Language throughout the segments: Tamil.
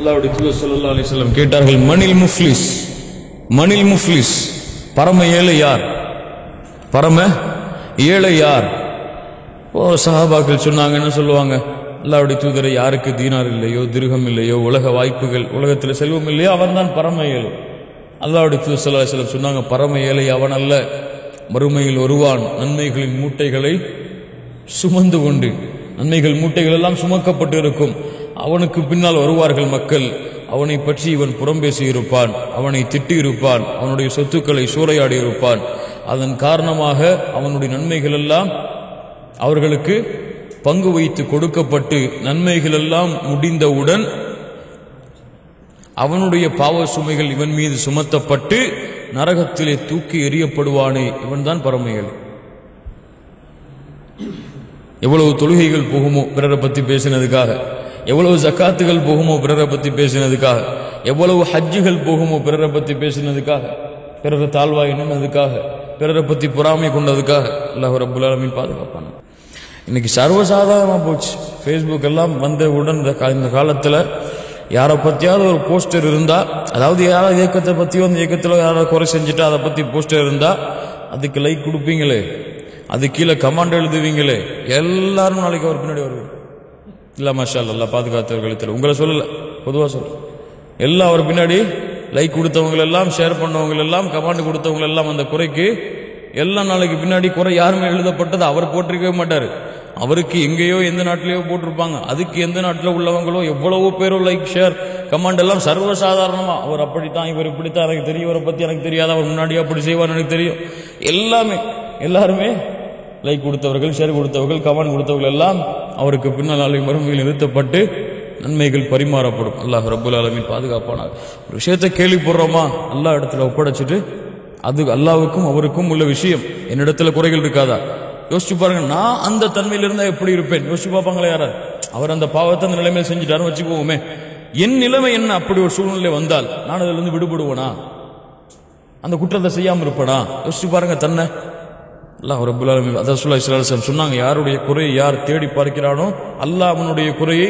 அல்லாஹ்வுடைய தூதர் ஸல்லல்லாஹு அலைஹி வஸல்லம் கேட்டார்கள், மனில் முஃப்லிஸ், மனில் முஃப்லிஸ், பரம ஏழை யார், பரம ஏழை யார்? சஹாபாக்கள் சொன்னாங்க, என்ன சொல்லுவாங்க, அல்லாஹ்வுடைய தூதரை, யாருக்கு தீனார் இல்லையோ, திர்ஹம் இல்லையோ, உலக வாய்ப்புகள், உலகத்தில் செல்வம் இல்லையோ, அவன் தான் பரம ஏழை. அல்லாஹ்வுடைய தூதர் ஸல்லல்லாஹு அலைஹி வஸல்லம் சொன்னாங்க, பரம ஏழை அவன் அல்ல, மறுமையில் வருவான் நன்மைகளின் மூட்டைகளை சுமந்து கொண்டு, நன்மைகள் மூட்டைகள் எல்லாம் சுமக்கப்பட்டு இருக்கும். அவனுக்கு பின்னால் வருவார்கள் மக்கள், அவனை பற்றி இவன் புறம்பேசி இருப்பான், அவனை திட்டி இருப்பான், அவனுடைய சொத்துக்களை சூறையாடி இருப்பான். அதன் காரணமாக அவனுடைய நன்மைகள் எல்லாம் அவர்களுக்கு பங்கு வைத்து கொடுக்கப்பட்டு நன்மைகள் எல்லாம் முடிந்தவுடன் அவனுடைய பாவ சுமைகள் இவன் மீது சுமத்தப்பட்டு நரகத்திலே தூக்கி எறியப்படுவானே, இவன் தான் பரம ஏழை. எவ்வளவு தொழுகைகள் போகுமோ பிறரை பத்தி பேசினதுக்காக, எவ்வளவு ஜக்காத்துகள் போகுமோ பிறரை பத்தி பேசினதுக்காக, எவ்வளவு ஹஜ்ஜுகள் போகுமோ பிறரை பத்தி பேசினதுக்காக, பிறரை தாழ்வா எண்ணினதுக்காக, பிறரை பத்தி பொறாமை கொண்டதுக்காக. அல்லாஹ் ரப்புல் ஆலமீன் பாதுகாப்பான. இன்னைக்கு சர்வசாதாரணமா போச்சு. ஃபேஸ்புக் எல்லாம் வந்தவுடன் இந்த காலத்துல யாரை பத்தியாவது ஒரு போஸ்டர் இருந்தா, அதாவது யாராவது இயக்கத்தை பத்தியோ அந்த இயக்கத்தில் யாராவது குறை செஞ்சுட்டா அதை பத்தி போஸ்டர் இருந்தா அதுக்கு லைக் கொடுப்பீங்களே, அது கீழே கமாண்ட் எழுதுவீங்களே, எல்லாரும் நாளைக்கு அவர் பின்னாடி வருவீங்க. இல்ல மாஷா அல்லாஹ் பாதுகாத்தவர்கள், உங்களை சொல்லல, பொதுவா சொல்ல, எல்லாம் அவர் பின்னாடி லைக் கொடுத்தவங்க எல்லாம், ஷேர் பண்ணவங்க எல்லாம், கமாண்ட் கொடுத்தவங்க எல்லாம், அந்த குறைக்கு எல்லாம் நாளைக்கு பின்னாடி குறை யாருமே எழுதப்பட்டது அவர் போட்டிருக்கவே மாட்டாரு. அவருக்கு எங்கேயோ எந்த நாட்டிலேயோ போட்டிருப்பாங்க, அதுக்கு எந்த நாட்டில் உள்ளவங்களோ எவ்வளவோ பேரோ லைக் ஷேர் கமாண்ட் எல்லாம் சர்வசாதாரணமா, அவர் அப்படித்தான், இவர் இப்படித்தான், எனக்கு தெரியும், இவரை பத்தி எனக்கு தெரியாது, அவர் முன்னாடியே அப்படி செய்வார் எனக்கு தெரியும், எல்லாமே எல்லாருமே லைக் கொடுத்தவர்கள், ஷேர் கொடுத்தவர்கள், கமாண்ட் கொடுத்தவர்கள் எல்லாம் அவருக்கு பின்னால் நாளைக்கு மறுமையில் நிறுத்தப்பட்டு நன்மைகள் பரிமாறப்படும். அல்லாஹ் ரப்புல் ஆலமீன் பாதுகாப்பானார். ஒரு விஷயத்தை கேள்விப்படுறோமா, அல்லாஹ் இடத்துல ஒப்படைச்சிட்டு, அது அல்லாஹ்வுக்கும் அவருக்கும் உள்ள விஷயம், என்னிடத்துல குறைகள் இருக்காதா யோசிச்சு பாருங்க. நான் அந்த தன்மையில இருந்தா எப்படி இருப்பேன் யோசிச்சு பார்ப்பாங்களே யாராவது. அவர் அந்த பாவத்தை அந்த நிலைமையில செஞ்சுட்டாரு வச்சுக்கோமே, என் நிலைமை என்ன? அப்படி ஒரு சூழ்நிலை வந்தால் நான் அதுல இருந்து விடுபடுவேனா? அந்த குற்றத்தை செய்யாம இருப்பேனா? யோசிச்சு பாருங்க தன்னை. அல்லாஹ் ரப்புல் ஆலமீன் ரசூலுல்லாஹி ஸல்லல்லாஹு அலைஹி வஸல்லம் சொன்னாங்க, யாருடைய குறையை யார் தேடி பார்க்கிறானோ அல்லாஹ் அவனுடைய குறையை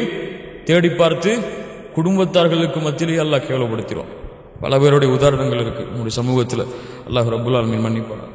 தேடி பார்த்து குடும்பத்தார்களுக்கு மத்தியிலேயே அல்லாஹ் கேவலப்படுத்திடுவான். பல பேருடைய உதாரணங்கள் இருக்கு நம்முடைய சமூகத்தில். அல்லாஹ் ரப்புல் ஆலமீன் மன்னிப்பான்.